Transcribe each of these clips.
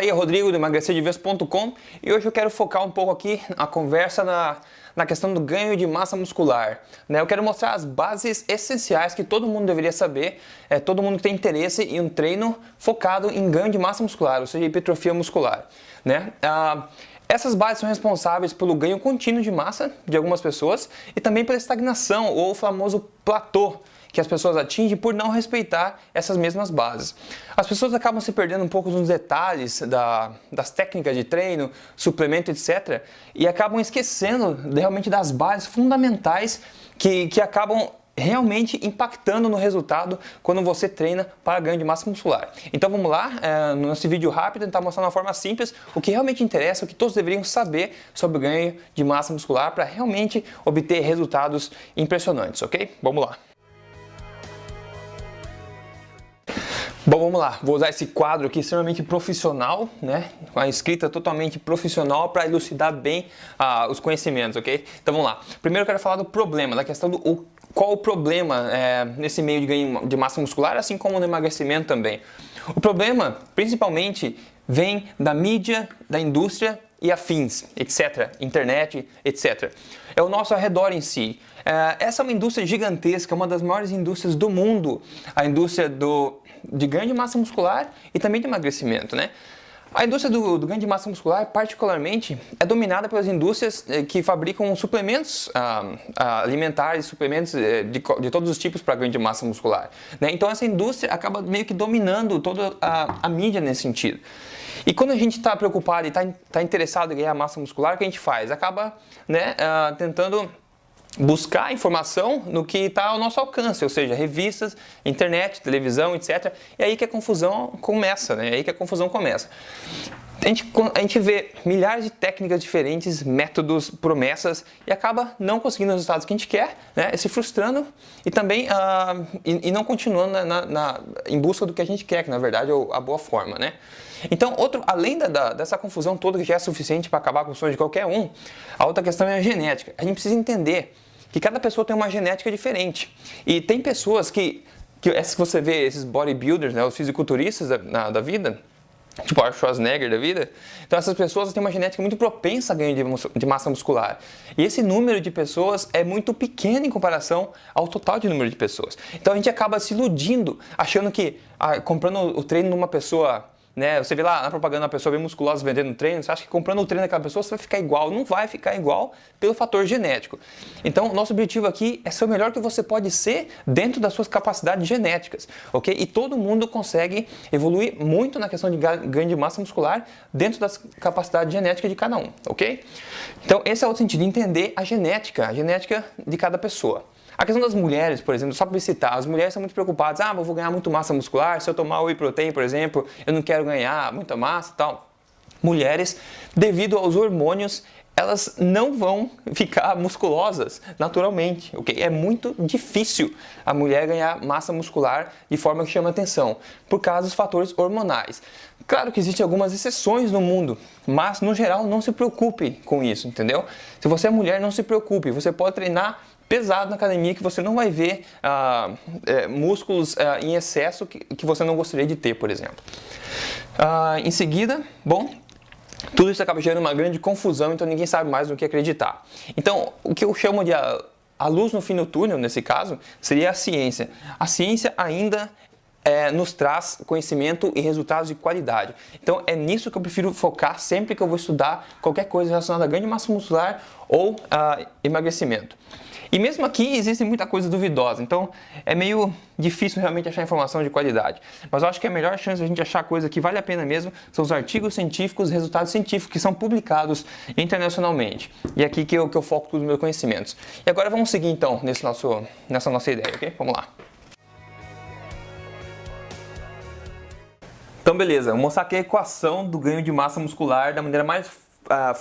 Fala aí, Rodrigo do emagrecerdevez.com, e hoje eu quero focar um pouco aqui a conversa na questão do ganho de massa muscular. Eu quero mostrar as bases essenciais que todo mundo deveria saber, todo mundo que tem interesse em um treino focado em ganho de massa muscular, ou seja, hipertrofia muscular. Essas bases são responsáveis pelo ganho contínuo de massa de algumas pessoas e também pela estagnação ou o famoso platô que as pessoas atingem por não respeitar essas mesmas bases. As pessoas acabam se perdendo um pouco nos detalhes das técnicas de treino, suplemento, etc. e acabam esquecendo realmente das bases fundamentais que acabam realmente impactando no resultado quando você treina para ganho de massa muscular. Então vamos lá, no nosso vídeo rápido, tentar mostrar de uma forma simples o que realmente interessa, o que todos deveriam saber sobre o ganho de massa muscular para realmente obter resultados impressionantes, ok? Vamos lá. Bom, vamos lá, vou usar esse quadro aqui extremamente profissional, com a escrita totalmente profissional para elucidar bem os conhecimentos, ok? Então vamos lá. Primeiro eu quero falar do problema, da questão do qual o problema nesse meio de ganho de massa muscular, assim como no emagrecimento também. O problema, principalmente, vem da mídia, da indústria e afins, etc. Internet, etc. É o nosso arredor em si. Essa é uma indústria gigantesca, uma das maiores indústrias do mundo, a indústria de ganho de massa muscular e também de emagrecimento, A indústria do ganho de massa muscular, particularmente, é dominada pelas indústrias que fabricam suplementos alimentares, suplementos de todos os tipos para ganho de massa muscular. Então essa indústria acaba meio que dominando toda a mídia nesse sentido. E quando a gente está preocupado e está interessado em ganhar massa muscular, o que a gente faz? Acaba tentando buscar informação no que está ao nosso alcance, ou seja, revistas, internet, televisão, etc. E aí que a confusão começa, A gente vê milhares de técnicas diferentes, métodos, promessas e acaba não conseguindo os resultados que a gente quer, se frustrando e também e não continuando em busca do que a gente quer, que na verdade é a boa forma, Então, além dessa confusão toda que já é suficiente para acabar com o sonho de qualquer um, a outra questão é a genética. A gente precisa entender que cada pessoa tem uma genética diferente. E tem pessoas que você vê esses bodybuilders, os fisiculturistas da vida, tipo Arnold Schwarzenegger da vida, então essas pessoas têm uma genética muito propensa a ganho de massa muscular. E esse número de pessoas é muito pequeno em comparação ao total de número de pessoas. Então a gente acaba se iludindo, achando que comprando o treino numa pessoa, você vê lá na propaganda uma pessoa bem musculosa vendendo treino, você acha que comprando o treino daquela pessoa você vai ficar igual. Não vai ficar igual pelo fator genético. Então, nosso objetivo aqui é ser o melhor que você pode ser dentro das suas capacidades genéticas, ok? E todo mundo consegue evoluir muito na questão de ganho de massa muscular dentro das capacidades genéticas de cada um, ok? Então, esse é o sentido de entender a genética de cada pessoa. A questão das mulheres, por exemplo, só para citar, as mulheres são muito preocupadas, eu vou ganhar muito massa muscular, se eu tomar whey protein, por exemplo, eu não quero ganhar muita massa e tal. Mulheres, devido aos hormônios, elas não vão ficar musculosas naturalmente, ok? É muito difícil a mulher ganhar massa muscular de forma que chama atenção, por causa dos fatores hormonais. Claro que existem algumas exceções no mundo, mas no geral não se preocupe com isso, entendeu? Se você é mulher, não se preocupe, você pode treinar pesado na academia que você não vai ver músculos em excesso que você não gostaria de ter, por exemplo. Em seguida, tudo isso acaba gerando uma grande confusão, então ninguém sabe mais no que acreditar. Então, o que eu chamo de a luz no fim do túnel, nesse caso, seria a ciência. A ciência ainda nos traz conhecimento e resultados de qualidade. Então é nisso que eu prefiro focar sempre que eu vou estudar qualquer coisa relacionada a ganho de massa muscular ou emagrecimento. E mesmo aqui existe muita coisa duvidosa, então é meio difícil realmente achar informação de qualidade. Mas eu acho que a melhor chance de a gente achar coisa que vale a pena mesmo são os artigos científicos, resultados científicos que são publicados internacionalmente. E é aqui que eu foco todos os meus conhecimentos. E agora vamos seguir então nessa nossa ideia, ok? Vamos lá. Então beleza, vou mostrar aqui a equação do ganho de massa muscular da maneira mais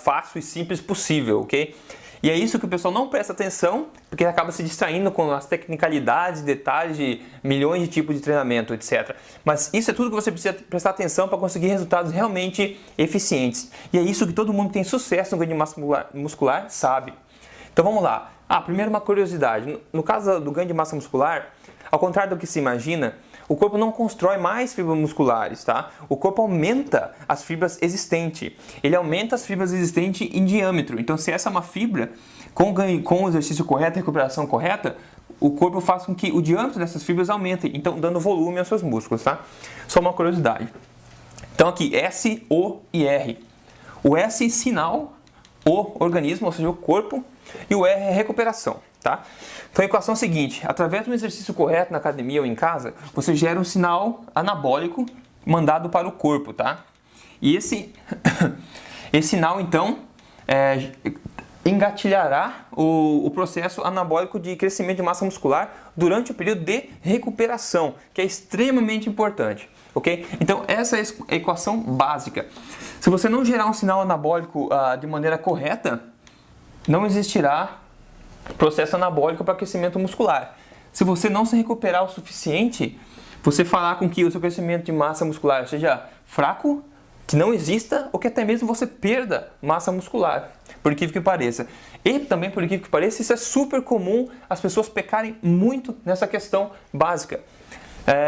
fácil e simples possível, ok? E é isso que o pessoal não presta atenção, porque acaba se distraindo com as tecnicalidades, detalhes de milhões de tipos de treinamento, etc. Mas isso é tudo que você precisa prestar atenção para conseguir resultados realmente eficientes. E é isso que todo mundo que tem sucesso no ganho de massa muscular sabe. Então vamos lá. Primeiro uma curiosidade. No caso do ganho de massa muscular, ao contrário do que se imagina, o corpo não constrói mais fibras musculares, tá? O corpo aumenta as fibras existentes. Ele aumenta as fibras existentes em diâmetro. Então, se essa é uma fibra, com o exercício correto, a recuperação correta, o corpo faz com que o diâmetro dessas fibras aumente, então dando volume aos seus músculos, tá? Só uma curiosidade. Então aqui, S, O e R. O S, sinal, O, organismo, ou seja, o corpo, e o R é recuperação, tá? Então a equação é a seguinte, através de um exercício correto na academia ou em casa, você gera um sinal anabólico mandado para o corpo, tá? E esse sinal, então, engatilhará o processo anabólico de crescimento de massa muscular durante o período de recuperação, que é extremamente importante, ok? Então essa é a equação básica. Se você não gerar um sinal anabólico de maneira correta, não existirá processo anabólico para crescimento muscular. Se você não se recuperar o suficiente, você fará com que o seu crescimento de massa muscular seja fraco, que não exista ou que até mesmo você perda massa muscular, por incrível que pareça. E também, por incrível que pareça, isso é super comum as pessoas pecarem muito nessa questão básica.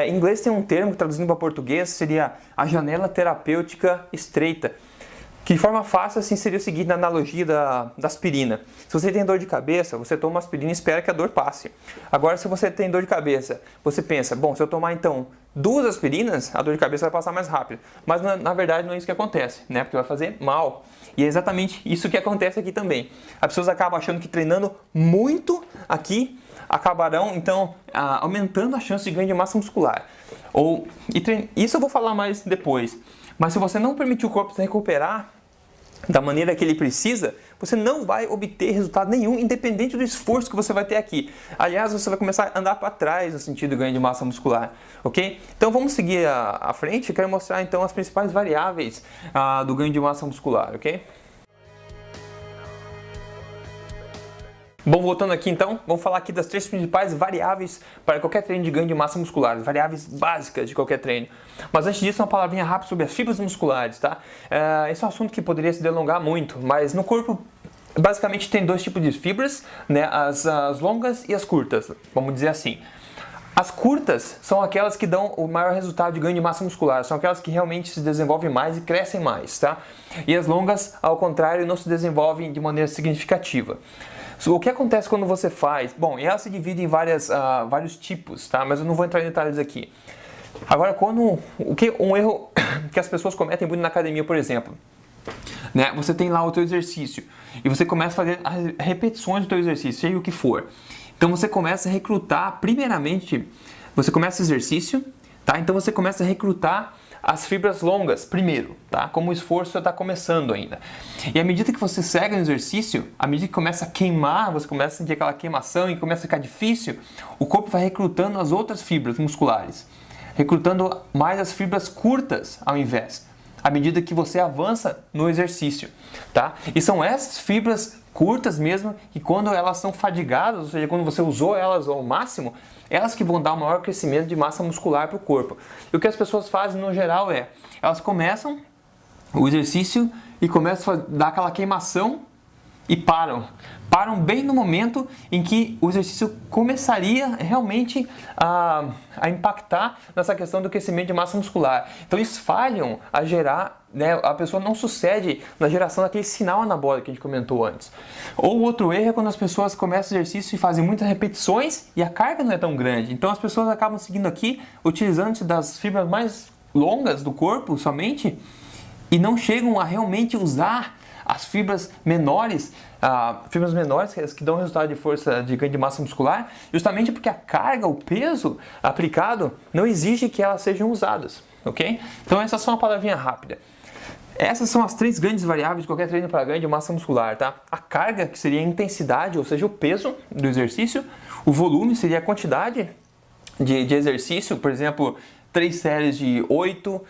Em inglês tem um termo que traduzindo para português seria a janela terapêutica estreita. Que de forma fácil assim seria o seguinte, na analogia da aspirina. Se você tem dor de cabeça, você toma uma aspirina e espera que a dor passe. Agora, se você tem dor de cabeça, você pensa, bom, se eu tomar então 2 aspirinas, a dor de cabeça vai passar mais rápido. Mas na verdade não é isso que acontece, né? Porque vai fazer mal. E é exatamente isso que acontece aqui também. As pessoas acabam achando que treinando muito aqui, acabarão então aumentando a chance de ganho de massa muscular. Isso eu vou falar mais depois. Mas se você não permitir o corpo se recuperar da maneira que ele precisa, você não vai obter resultado nenhum, independente do esforço que você vai ter aqui. Aliás, você vai começar a andar para trás no sentido de ganho de massa muscular, ok? Então vamos seguir à frente. Eu quero mostrar então as principais variáveis do ganho de massa muscular, ok? Bom, voltando aqui então, vamos falar aqui das 3 principais variáveis para qualquer treino de ganho de massa muscular, variáveis básicas de qualquer treino. Mas antes disso, uma palavrinha rápida sobre as fibras musculares, tá? Esse é um assunto que poderia se delongar muito, mas no corpo basicamente tem 2 tipos de fibras, né? As longas e as curtas, vamos dizer assim. As curtas são aquelas que dão o maior resultado de ganho de massa muscular, são aquelas que realmente se desenvolvem mais e crescem mais, tá? E as longas, ao contrário, não se desenvolvem de maneira significativa. O que acontece quando você faz? Bom, ela se divide em vários tipos, tá? Mas eu não vou entrar em detalhes aqui. Agora, um erro que as pessoas cometem muito na academia, por exemplo, né? Você tem lá o teu exercício e você começa a fazer as repetições do teu exercício, seja o que for. Então você começa a recrutar, primeiramente, você começa o exercício, tá? Então você começa a recrutar as fibras longas primeiro, tá? Como o esforço está começando ainda. E à medida que você segue no exercício, à medida que começa a queimar, você começa a sentir aquela queimação e começa a ficar difícil, o corpo vai recrutando as outras fibras musculares, recrutando mais as fibras curtas ao invés, à medida que você avança no exercício, tá? E são essas fibras curtas mesmo, que quando elas são fadigadas, ou seja, quando você usou elas ao máximo, elas que vão dar o maior crescimento de massa muscular para o corpo. E o que as pessoas fazem no geral elas começam o exercício e começam a dar aquela queimação e param. Param bem no momento em que o exercício começaria realmente a impactar nessa questão do crescimento de massa muscular. Então eles falham a gerar, né, a pessoa não sucede na geração daquele sinal anabólico que a gente comentou antes. Ou outro erro é quando as pessoas começam o exercício e fazem muitas repetições e a carga não é tão grande. Então as pessoas acabam seguindo aqui, utilizando-se das fibras mais longas do corpo somente e não chegam a realmente usar as fibras menores que dão resultado de força de ganho de massa muscular, justamente porque a carga, o peso aplicado não exige que elas sejam usadas, ok? Então essa é só uma palavrinha rápida. Essas são as 3 grandes variáveis de qualquer treino para ganho de massa muscular, tá? A carga, que seria a intensidade, ou seja, o peso do exercício. O volume seria a quantidade de exercício, por exemplo, 3 séries de 8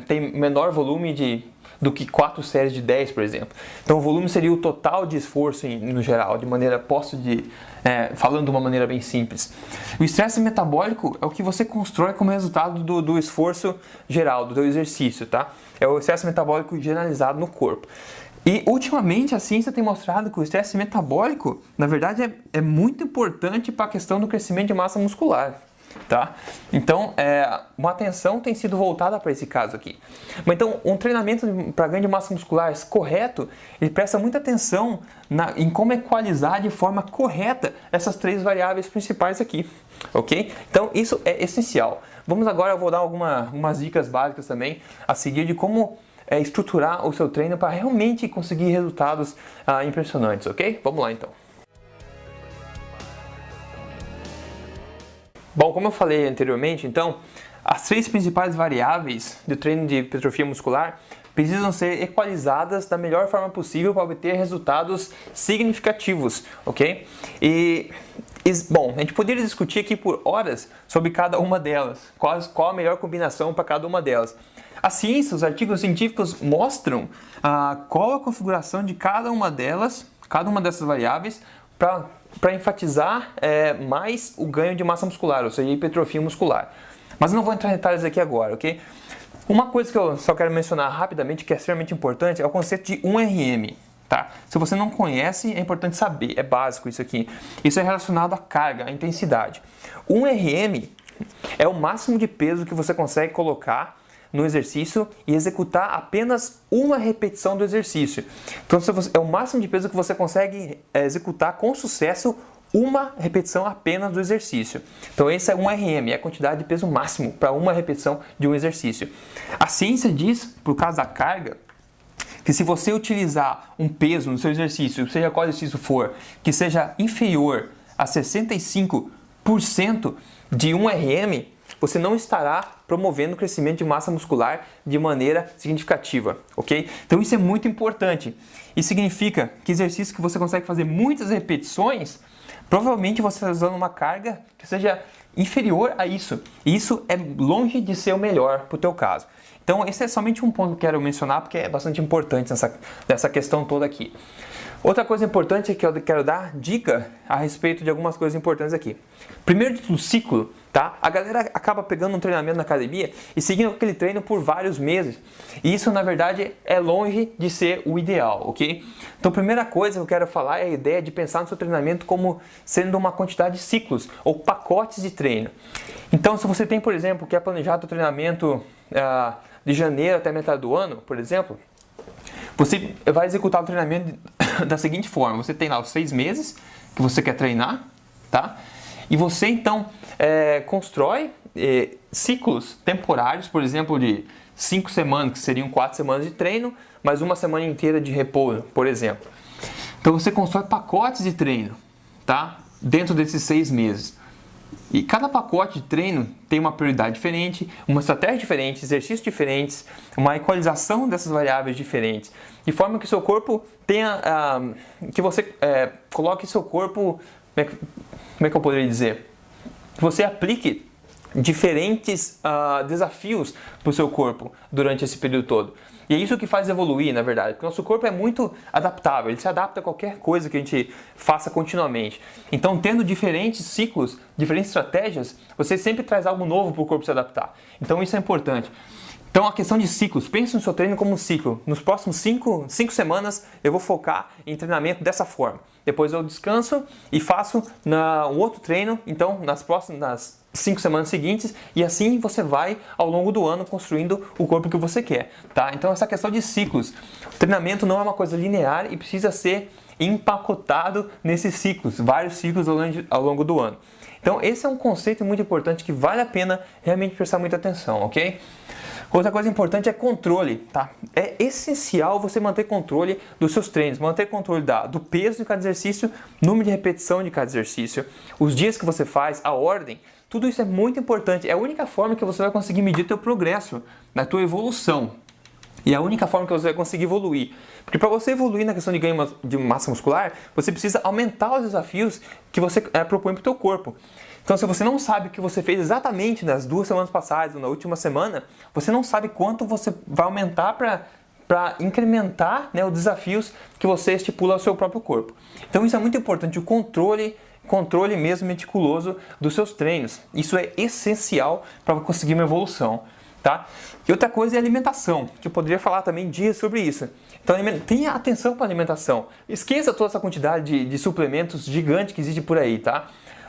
tem menor volume do que 4 séries de 10, por exemplo. Então o volume seria o total de esforço no geral, de maneira falando de uma maneira bem simples. O estresse metabólico é o que você constrói como resultado do esforço geral, do teu exercício, tá? É o estresse metabólico generalizado no corpo. E ultimamente a ciência tem mostrado que o estresse metabólico, na verdade, é muito importante para a questão do crescimento de massa muscular. tá? Então, uma atenção tem sido voltada para esse caso aqui. Mas então, um treinamento para ganho de massa muscular correto, ele presta muita atenção em como equalizar de forma correta essas 3 variáveis principais aqui, ok? Então, isso é essencial. Vamos agora, eu vou dar algumas dicas básicas também a seguir de como estruturar o seu treino para realmente conseguir resultados impressionantes, ok? Vamos lá então. Bom, como eu falei anteriormente, então, as 3 principais variáveis do treino de hipertrofia muscular precisam ser equalizadas da melhor forma possível para obter resultados significativos, ok? Bom, a gente poderia discutir aqui por horas sobre cada uma delas, qual a melhor combinação para cada uma delas. A ciência, os artigos científicos mostram qual a configuração de cada uma dessas variáveis para enfatizar mais o ganho de massa muscular, ou seja, hipertrofia muscular. Mas eu não vou entrar em detalhes aqui agora, ok? Uma coisa que eu só quero mencionar rapidamente, que é extremamente importante, é o conceito de 1RM. Tá? Se você não conhece, é importante saber, é básico isso aqui. Isso é relacionado à carga, à intensidade. 1RM é o máximo de peso que você consegue colocar no exercício e executar apenas uma repetição do exercício. Então, é o máximo de peso que você consegue executar com sucesso uma repetição apenas do exercício. Então, esse é 1RM, é a quantidade de peso máximo para uma repetição de um exercício. A ciência diz, por causa da carga, que se você utilizar um peso no seu exercício, seja qual exercício for, que seja inferior a 65% de 1RM, você não estará promovendo o crescimento de massa muscular de maneira significativa, ok? Então isso é muito importante. Isso significa que exercícios que você consegue fazer muitas repetições, provavelmente você está usando uma carga que seja inferior a isso. E isso é longe de ser o melhor para o teu caso. Então esse é somente um ponto que eu quero mencionar porque é bastante importante nessa questão toda aqui. Outra coisa importante é que eu quero dar dica a respeito de algumas coisas importantes aqui. Primeiro do ciclo, tá? A galera acaba pegando um treinamento na academia e seguindo aquele treino por vários meses. E isso, na verdade, é longe de ser o ideal, ok? Então, a primeira coisa que eu quero falar é a ideia de pensar no seu treinamento como sendo uma quantidade de ciclos ou pacotes de treino. Então, se você tem, por exemplo, quer planejar o treinamento de janeiro até metade do ano, por exemplo, você vai executar o treinamento da seguinte forma: você tem lá os 6 meses que você quer treinar, tá? E você então constrói ciclos temporários, por exemplo, de 5 semanas, que seriam 4 semanas de treino, mais uma semana inteira de repouso, por exemplo. Então você constrói pacotes de treino, tá? Dentro desses 6 meses. E cada pacote de treino tem uma prioridade diferente, uma estratégia diferente, exercícios diferentes, uma equalização dessas variáveis diferentes, de forma que o seu corpo tenha, que você coloque seu corpo, como é que eu poderia dizer? Que você aplique diferentes desafios para o seu corpo durante esse período todo. E é isso que faz evoluir, na verdade, porque o nosso corpo é muito adaptável, ele se adapta a qualquer coisa que a gente faça continuamente. Então, tendo diferentes ciclos, diferentes estratégias, você sempre traz algo novo para o corpo se adaptar. Então, isso é importante. Então, a questão de ciclos, pense no seu treino como um ciclo. Nos próximos 5 semanas, eu vou focar em treinamento dessa forma. Depois eu descanso e faço um outro treino, então, nas 5 semanas seguintes, e assim você vai ao longo do ano construindo o corpo que você quer, tá? Então essa questão de ciclos, o treinamento não é uma coisa linear e precisa ser empacotado nesses ciclos, vários ciclos ao longo do ano. Então esse é um conceito muito importante que vale a pena realmente prestar muita atenção, ok? Outra coisa importante é controle, tá? É essencial você manter controle dos seus treinos, manter controle do peso de cada exercício, número de repetição de cada exercício, os dias que você faz, a ordem. Tudo isso é muito importante, é a única forma que você vai conseguir medir teu progresso, na tua evolução. E é a única forma que você vai conseguir evoluir. Porque para você evoluir na questão de ganho de massa muscular, você precisa aumentar os desafios que você propõe para o teu corpo. Então, se você não sabe o que você fez exatamente nas 2 semanas passadas ou na última semana, você não sabe quanto você vai aumentar para incrementar, né, os desafios que você estipula ao seu próprio corpo. Então, isso é muito importante, o controle mesmo meticuloso dos seus treinos. Isso é essencial para conseguir uma evolução, tá? E outra coisa é a alimentação, que eu poderia falar também dias sobre isso. Então tenha atenção para a alimentação. Esqueça toda essa quantidade de suplementos gigantes que existe por aí, tá?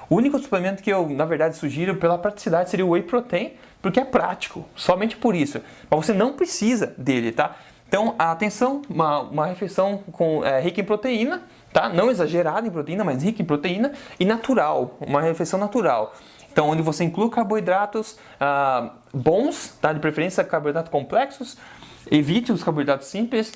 O único suplemento que eu, na verdade, sugiro pela praticidade seria o Whey Protein, porque é prático, somente por isso. Mas você não precisa dele, tá? Então, atenção, uma refeição rica em proteína, tá? Não exagerada em proteína, mas rica em proteína e natural, uma refeição natural. Então, onde você inclui carboidratos bons, tá? De preferência carboidratos complexos, evite os carboidratos simples.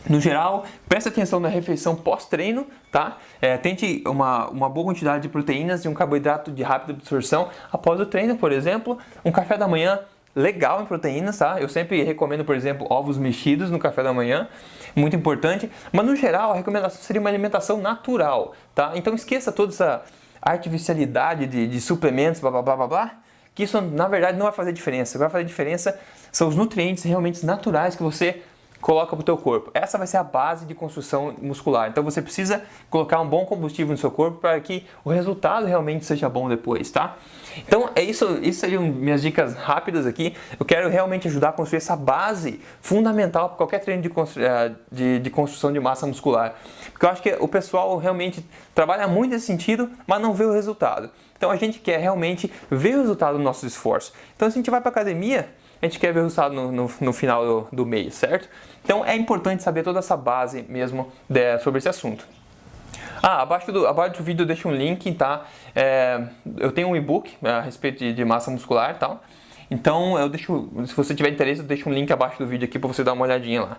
No geral, preste atenção na refeição pós-treino, tá? Tente uma boa quantidade de proteínas e um carboidrato de rápida absorção após o treino, por exemplo. Um café da manhã legal em proteínas, tá? Eu sempre recomendo, por exemplo, ovos mexidos no café da manhã, muito importante. Mas no geral, a recomendação seria uma alimentação natural, tá? Então esqueça toda essa artificialidade de suplementos, blá blá blá blá blá, que isso na verdade não vai fazer diferença. O que vai fazer diferença são os nutrientes realmente naturais que você coloca para o teu corpo. Essa vai ser a base de construção muscular. Então você precisa colocar um bom combustível no seu corpo para que o resultado realmente seja bom depois, tá? Então é isso, seriam minhas dicas rápidas aqui. Eu quero realmente ajudar a construir essa base fundamental para qualquer treino de construção de massa muscular. Porque eu acho que o pessoal realmente trabalha muito nesse sentido, mas não vê o resultado. Então a gente quer realmente ver o resultado do nosso esforço. Então se a gente vai para a academia, a gente quer ver o resultado no final do mês, certo? Então é importante saber toda essa base mesmo sobre esse assunto. Abaixo do vídeo eu deixo um link, tá? Eu tenho um e-book a respeito de massa muscular e tal. Então se você tiver interesse, eu deixo um link abaixo do vídeo aqui para você dar uma olhadinha lá.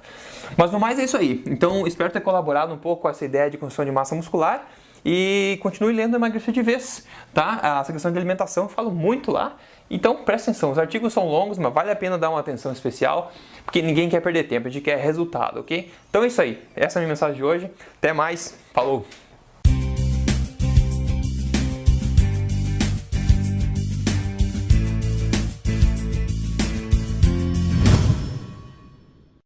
Mas no mais é isso aí. Então espero ter colaborado um pouco com essa ideia de construção de massa muscular. E continue lendo Emagrecer de Vez, tá? Essa questão de alimentação eu falo muito lá. Então presta atenção, os artigos são longos, mas vale a pena dar uma atenção especial, porque ninguém quer perder tempo, a gente quer resultado, ok? Então é isso aí, essa é a minha mensagem de hoje. Até mais, falou!